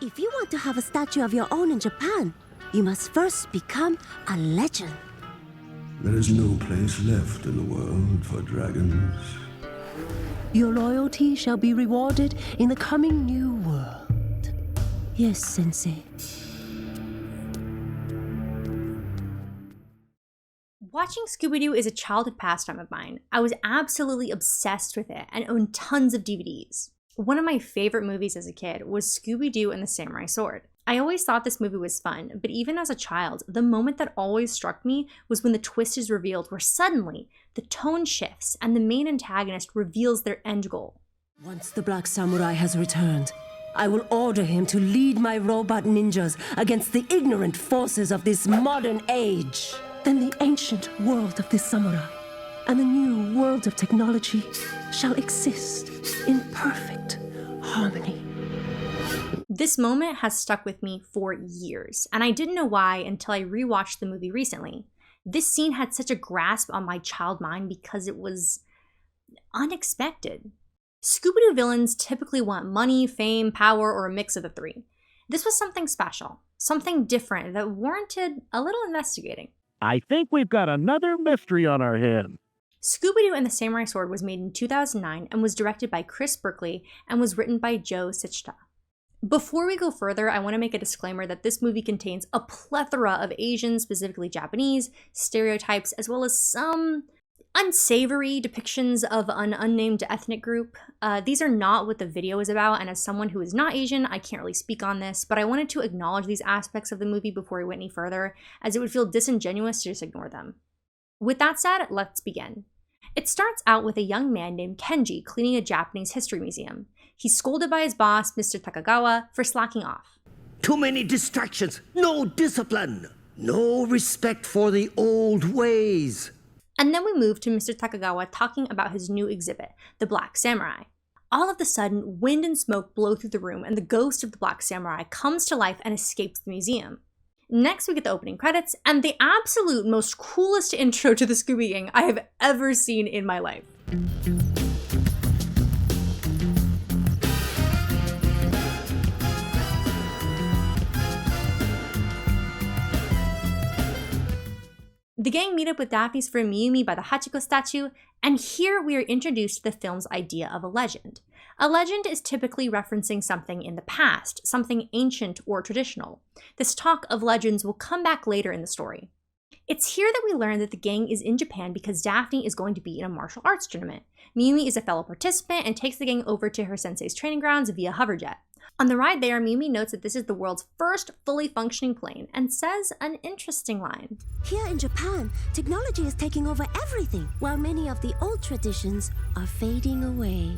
If you want to have a statue of your own in Japan, you must first become a legend. There is no place left in the world for dragons. Your loyalty shall be rewarded in the coming new world. Yes, Sensei. Watching Scooby Doo is a childhood pastime of mine. I was absolutely obsessed with it and owned tons of DVDs. One of my favorite movies as a kid was Scooby Doo and the Samurai Sword. I always thought this movie was fun, but even as a child, the moment that always struck me was when the twist is revealed, where suddenly the tone shifts and the main antagonist reveals their end goal. Once the Black Samurai has returned, I will order him to lead my robot ninjas against the ignorant forces of this modern age. Then the ancient world of the samurai and the new world of technology shall exist in perfect harmony. This moment has stuck with me for years, and I didn't know why until I rewatched the movie recently. This scene had such a grasp on my child mind because it was unexpected. Scooby-Doo villains typically want money, fame, power, or a mix of the three. This was something special, something different that warranted a little investigating. I think we've got another mystery on our hands. Scooby-Doo and the Samurai Sword was made in 2009 and was directed by Chris Berkley and was written by Joe Sichta. Before we go further, I want to make a disclaimer that this movie contains a plethora of Asian, specifically Japanese, stereotypes, as well as some unsavory depictions of an unnamed ethnic group. These are not what the video is about, and as someone who is not Asian, I can't really speak on this, but I wanted to acknowledge these aspects of the movie before we went any further, as it would feel disingenuous to just ignore them. With that said, let's begin. It starts out with a young man named Kenji cleaning a Japanese history museum. He's scolded by his boss, Mr. Takagawa, for slacking off. Too many distractions, no discipline, no respect for the old ways. And then we move to Mr. Takagawa talking about his new exhibit, the Black Samurai. All of a sudden, wind and smoke blow through the room and the ghost of the Black Samurai comes to life and escapes the museum. Next, we get the opening credits and the absolute most coolest intro to the Scooby Gang I have ever seen in my life. The gang meet up with Daphne's friend Miyumi by the Hachiko statue, and here we are introduced to the film's idea of a legend. A legend is typically referencing something in the past, something ancient or traditional. This talk of legends will come back later in the story. It's here that we learn that the gang is in Japan because Daphne is going to be in a martial arts tournament. Miyumi is a fellow participant and takes the gang over to her sensei's training grounds via hoverjet. On the ride there, Miyumi notes that this is the world's first fully functioning plane and says an interesting line. Here in Japan, technology is taking over everything, while many of the old traditions are fading away.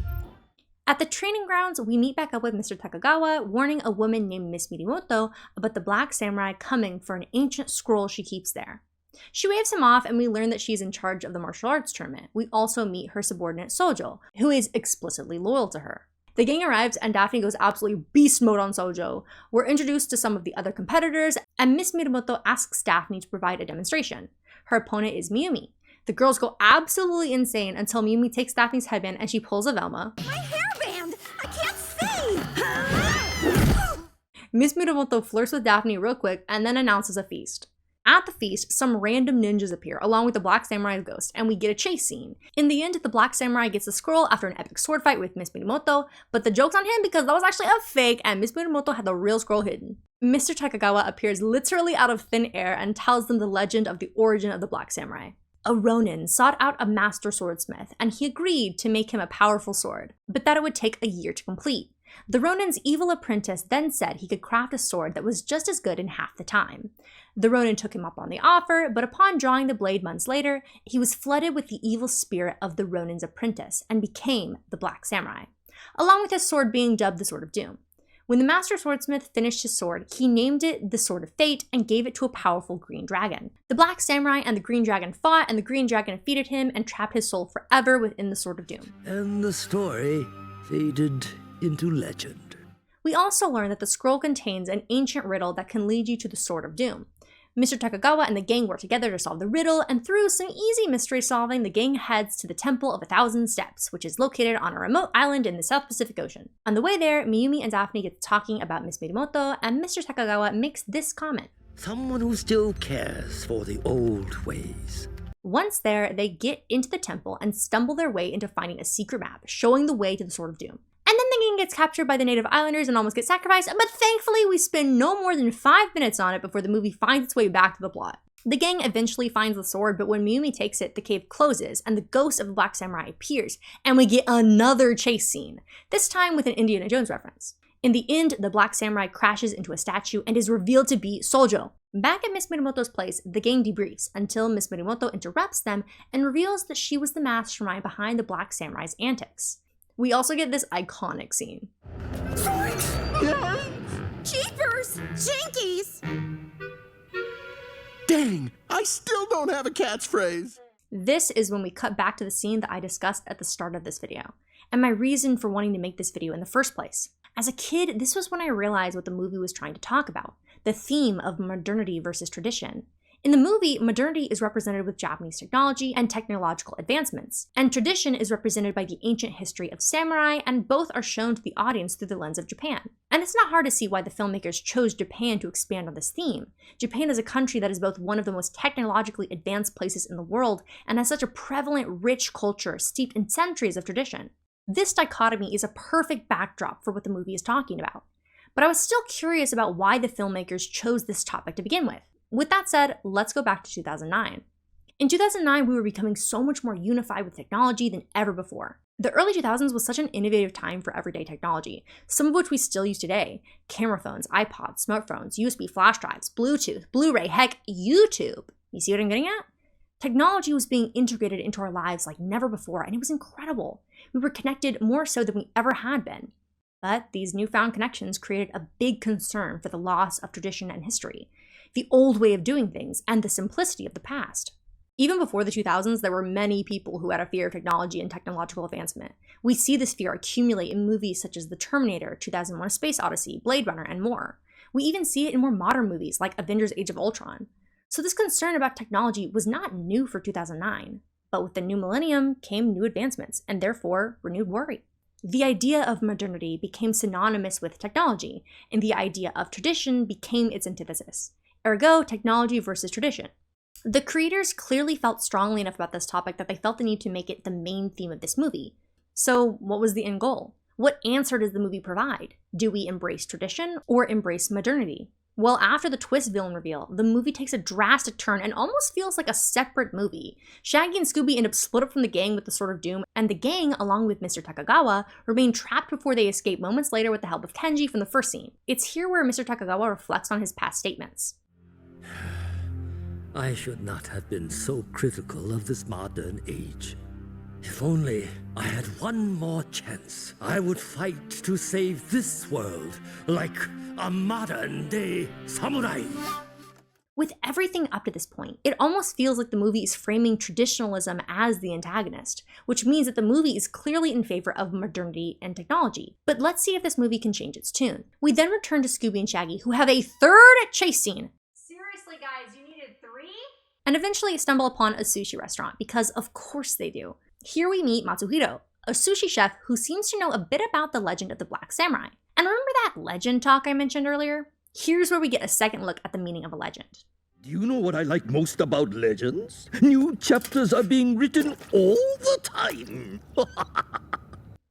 At the training grounds, we meet back up with Mr. Takagawa, warning a woman named Miss Midimoto about the Black Samurai coming for an ancient scroll she keeps there. She waves him off and we learn that she's in charge of the martial arts tournament. We also meet her subordinate Sojo, who is explicitly loyal to her. The gang arrives and Daphne goes absolutely beast mode on Sojo. We're introduced to some of the other competitors and Miss Midimoto asks Daphne to provide a demonstration. Her opponent is Miyumi. The girls go absolutely insane until Miyumi takes Daphne's headband and she pulls a Velma. My hairband! I can't see! Miss Midimoto flirts with Daphne real quick and then announces a feast. At the feast, some random ninjas appear, along with the Black Samurai's ghost, and we get a chase scene. In the end, the Black Samurai gets the scroll after an epic sword fight with Miss Midimoto, but the joke's on him because that was actually a fake, and Miss Midimoto had the real scroll hidden. Mr. Takagawa appears literally out of thin air and tells them the legend of the origin of the Black Samurai. A Ronin sought out a master swordsmith, and he agreed to make him a powerful sword, but that it would take a year to complete. The Ronin's evil apprentice then said he could craft a sword that was just as good in half the time. The Ronin took him up on the offer, but upon drawing the blade months later, he was flooded with the evil spirit of the Ronin's apprentice and became the Black Samurai, along with his sword being dubbed the Sword of Doom. When the master swordsmith finished his sword, he named it the Sword of Fate and gave it to a powerful green dragon. The Black Samurai and the green dragon fought, and the green dragon defeated him and trapped his soul forever within the Sword of Doom. And the story faded into legend. We also learn that the scroll contains an ancient riddle that can lead you to the Sword of Doom. Mr. Takagawa and the gang work together to solve the riddle, and through some easy mystery solving, the gang heads to the Temple of 1,000 Steps, which is located on a remote island in the South Pacific Ocean. On the way there, Miyumi and Daphne get to talking about Miss Midimoto, and Mr. Takagawa makes this comment. Someone who still cares for the old ways. Once there, they get into the temple and stumble their way into finding a secret map, showing the way to the Sword of Doom. And then the gang gets captured by the native islanders and almost gets sacrificed, but thankfully we spend no more than 5 minutes on it before the movie finds its way back to the plot. The gang eventually finds the sword, but when Miyumi takes it, the cave closes and the ghost of the Black Samurai appears, and we get another chase scene, this time with an Indiana Jones reference. In the end, the Black Samurai crashes into a statue and is revealed to be Sojo. Back at Miss Midimoto's place, the gang debriefs until Miss Midimoto interrupts them and reveals that she was the mastermind behind the Black Samurai's antics. We also get this iconic scene. Jeepers! Jinkies! Dang, I still don't have a catchphrase. This is when we cut back to the scene that I discussed at the start of this video, and my reason for wanting to make this video in the first place. As a kid, this was when I realized what the movie was trying to talk about, the theme of modernity versus tradition. In the movie, modernity is represented with Japanese technology and technological advancements, and tradition is represented by the ancient history of samurai, and both are shown to the audience through the lens of Japan. And it's not hard to see why the filmmakers chose Japan to expand on this theme. Japan is a country that is both one of the most technologically advanced places in the world and has such a prevalent, rich culture steeped in centuries of tradition. This dichotomy is a perfect backdrop for what the movie is talking about. But I was still curious about why the filmmakers chose this topic to begin with. With that said, let's go back to 2009. In 2009, we were becoming so much more unified with technology than ever before. The early 2000s was such an innovative time for everyday technology, some of which we still use today. Camera phones, iPods, smartphones, USB flash drives, Bluetooth, Blu-ray, heck, YouTube. You see what I'm getting at? Technology was being integrated into our lives like never before, and it was incredible. We were connected more so than we ever had been. But these newfound connections created a big concern for the loss of tradition and history, the old way of doing things, and the simplicity of the past. Even before the 2000s, there were many people who had a fear of technology and technological advancement. We see this fear accumulate in movies such as The Terminator, 2001: A Space Odyssey, Blade Runner, and more. We even see it in more modern movies like Avengers: Age of Ultron. So this concern about technology was not new for 2009, but with the new millennium came new advancements, and therefore renewed worry. The idea of modernity became synonymous with technology, and the idea of tradition became its antithesis. Ergo, technology versus tradition. The creators clearly felt strongly enough about this topic that they felt the need to make it the main theme of this movie. So what was the end goal? What answer does the movie provide? Do we embrace tradition or embrace modernity? Well, after the twist villain reveal, the movie takes a drastic turn and almost feels like a separate movie. Shaggy and Scooby end up split up from the gang with the Sword of Doom, and the gang, along with Mr. Takagawa, remain trapped before they escape moments later with the help of Kenji from the first scene. It's here where Mr. Takagawa reflects on his past statements. I should not have been so critical of this modern age. If only I had one more chance, I would fight to save this world like a modern-day samurai. With everything up to this point, it almost feels like the movie is framing traditionalism as the antagonist, which means that the movie is clearly in favor of modernity and technology. But let's see if this movie can change its tune. We then return to Scooby and Shaggy, who have a third chase scene. Seriously, guys, you needed 3? And eventually stumble upon a sushi restaurant, because of course they do. Here we meet Matsuhiro, a sushi chef who seems to know a bit about the legend of the Black Samurai. And remember that legend talk I mentioned earlier? Here's where we get a second look at the meaning of a legend. Do you know what I like most about legends? New chapters are being written all the time.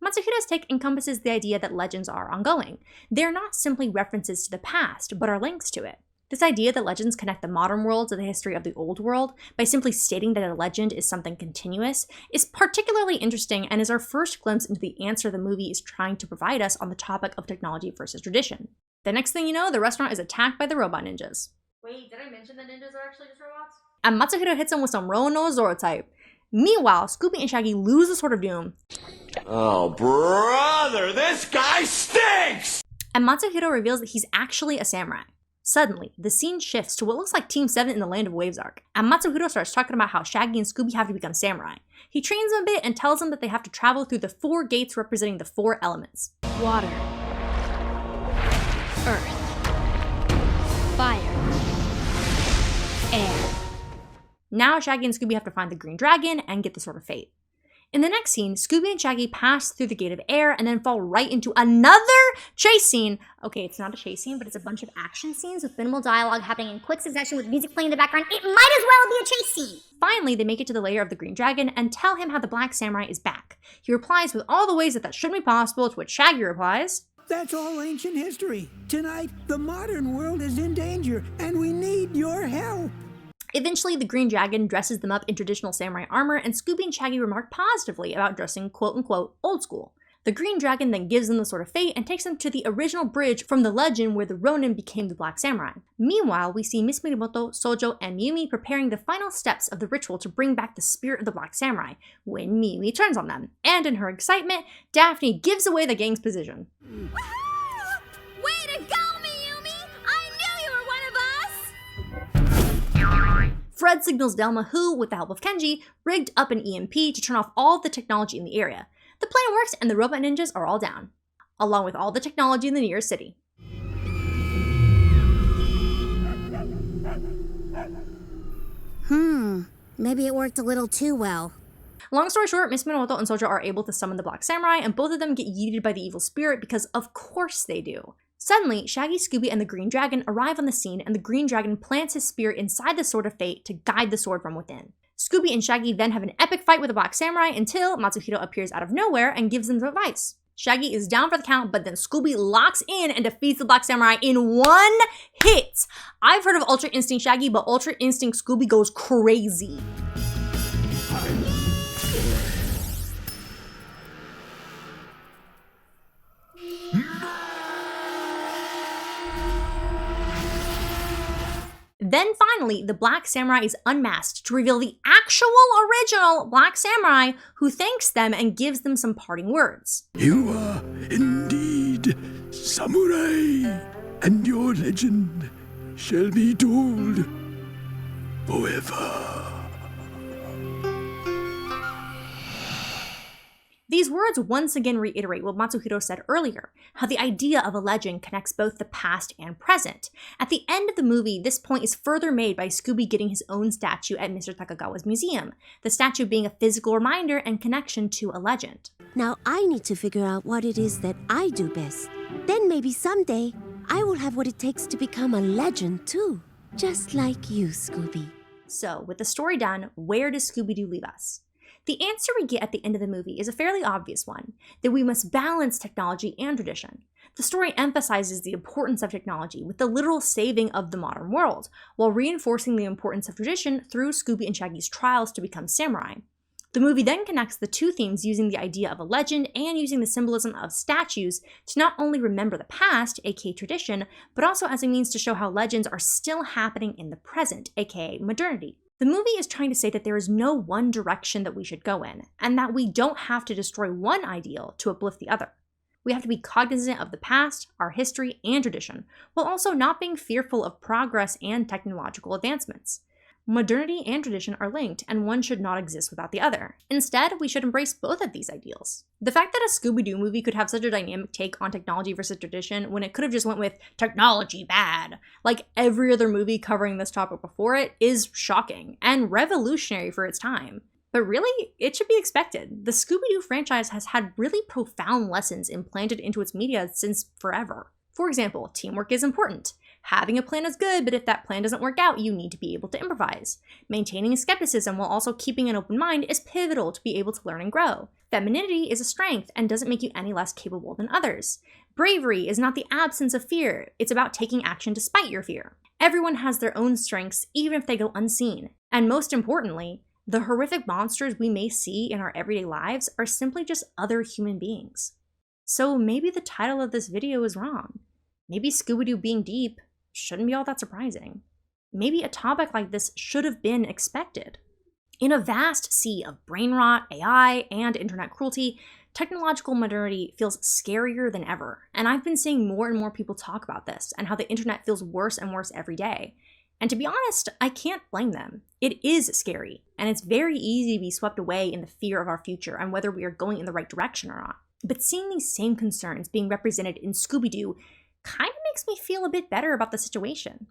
Matsuhira's take encompasses the idea that legends are ongoing. They're not simply references to the past, but are links to it. This idea that legends connect the modern world to the history of the old world by simply stating that a legend is something continuous is particularly interesting and is our first glimpse into the answer the movie is trying to provide us on the topic of technology versus tradition. The next thing you know, the restaurant is attacked by the robot ninjas. Wait, did I mention that ninjas are actually just robots? And Matsuhiro hits him with some Rono Zoro type. Meanwhile, Scooby and Shaggy lose the Sword of Doom. Oh, brother, this guy stinks! And Matsuhiro reveals that he's actually a samurai. Suddenly, the scene shifts to what looks like Team 7 in the Land of Waves arc, and Matsuhiro starts talking about how Shaggy and Scooby have to become samurai. He trains them a bit and tells them that they have to travel through the 4 gates representing the 4 elements. Water, earth, fire, air. Now Shaggy and Scooby have to find the green dragon and get the Sword of Fate. In the next scene, Scooby and Shaggy pass through the Gate of Air and then fall right into another chase scene. Okay, it's not a chase scene, but it's a bunch of action scenes with minimal dialogue happening in quick succession with music playing in the background. It might as well be a chase scene! Finally, they make it to the lair of the Green Dragon and tell him how the Black Samurai is back. He replies with all the ways that shouldn't be possible, to which Shaggy replies, "That's all ancient history. Tonight, the modern world is in danger, and we need your help." Eventually, the Green Dragon dresses them up in traditional samurai armor, and Scooby and Shaggy remark positively about dressing quote-unquote old school. The Green Dragon then gives them the Sword of Fate and takes them to the original bridge from the legend where the Ronin became the Black Samurai. Meanwhile, we see Miss Mirimoto, Sojo, and Miyumi preparing the final steps of the ritual to bring back the spirit of the Black Samurai, when Miyumi turns on them. And in her excitement, Daphne gives away the gang's position. Way to go, Miyumi! I knew you were one of us! Fred signals Delma, who, with the help of Kenji, rigged up an EMP to turn off all of the technology in the area. The plan works and the robot ninjas are all down, along with all the technology in the nearest city. Maybe it worked a little too well. Long story short, Miss Minamoto and Sojo are able to summon the Black Samurai, and both of them get yeeted by the evil spirit because of course they do. Suddenly, Shaggy, Scooby, and the Green Dragon arrive on the scene, and the Green Dragon plants his spear inside the Sword of Fate to guide the sword from within. Scooby and Shaggy then have an epic fight with the Black Samurai until Matsuhito appears out of nowhere and gives them some advice. Shaggy is down for the count, but then Scooby locks in and defeats the Black Samurai in one hit. I've heard of Ultra Instinct Shaggy, but Ultra Instinct Scooby goes crazy. Then finally, the Black Samurai is unmasked to reveal the actual original Black Samurai, who thanks them and gives them some parting words. You are indeed samurai, and your legend shall be told forever. These words once again reiterate what Matsuhito said earlier, how the idea of a legend connects both the past and present. At the end of the movie, this point is further made by Scooby getting his own statue at Mr. Takagawa's museum, the statue being a physical reminder and connection to a legend. Now I need to figure out what it is that I do best. Then maybe someday, I will have what it takes to become a legend too. Just like you, Scooby. So, with the story done, where does Scooby-Doo leave us? The answer we get at the end of the movie is a fairly obvious one, that we must balance technology and tradition. The story emphasizes the importance of technology with the literal saving of the modern world, while reinforcing the importance of tradition through Scooby and Shaggy's trials to become samurai. The movie then connects the two themes using the idea of a legend and using the symbolism of statues to not only remember the past, aka tradition, but also as a means to show how legends are still happening in the present, aka modernity. The movie is trying to say that there is no one direction that we should go in, and that we don't have to destroy one ideal to uplift the other. We have to be cognizant of the past, our history, and tradition, while also not being fearful of progress and technological advancements. Modernity and tradition are linked, and one should not exist without the other. Instead, we should embrace both of these ideals. The fact that a Scooby-Doo movie could have such a dynamic take on technology versus tradition when it could have just went with technology bad, like every other movie covering this topic before it, is shocking and revolutionary for its time. But really, it should be expected. The Scooby-Doo franchise has had really profound lessons implanted into its media since forever. For example, teamwork is important. Having a plan is good, but if that plan doesn't work out, you need to be able to improvise. Maintaining skepticism while also keeping an open mind is pivotal to be able to learn and grow. Femininity is a strength and doesn't make you any less capable than others. Bravery is not the absence of fear, it's about taking action despite your fear. Everyone has their own strengths, even if they go unseen. And most importantly, the horrific monsters we may see in our everyday lives are simply just other human beings. So maybe the title of this video is wrong. Maybe Scooby-Doo being deep shouldn't be all that surprising. Maybe a topic like this should have been expected. In a vast sea of brain rot, AI, and internet cruelty, technological modernity feels scarier than ever. And I've been seeing more and more people talk about this and how the internet feels worse and worse every day. And to be honest, I can't blame them. It is scary, and it's very easy to be swept away in the fear of our future and whether we are going in the right direction or not. But seeing these same concerns being represented in Scooby-Doo kind of makes me feel a bit better about the situation.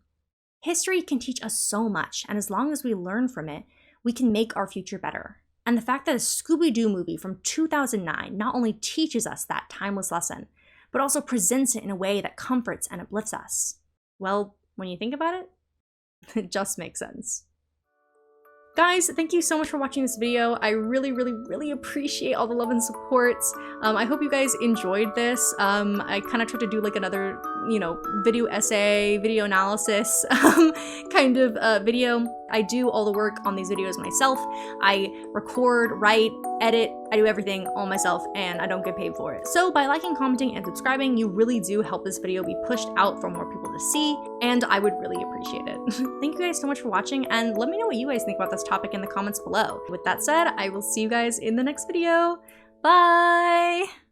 History can teach us so much, and as long as we learn from it, we can make our future better. And the fact that a Scooby Doo movie from 2009 not only teaches us that timeless lesson, but also presents it in a way that comforts and uplifts us. Well, when you think about it, it just makes sense. Guys, thank you so much for watching this video. I really appreciate all the love and support. I hope you guys enjoyed this. I kind of tried to do like another, video essay, video analysis kind of video. I do all the work on these videos myself. I record, write, edit, I do everything all myself, and I don't get paid for it. So by liking, commenting, and subscribing, you really do help this video be pushed out for more people to see, and I would really appreciate it. Thank you guys so much for watching, and let me know what you guys think about this topic in the comments below. With that said, I will see you guys in the next video. Bye!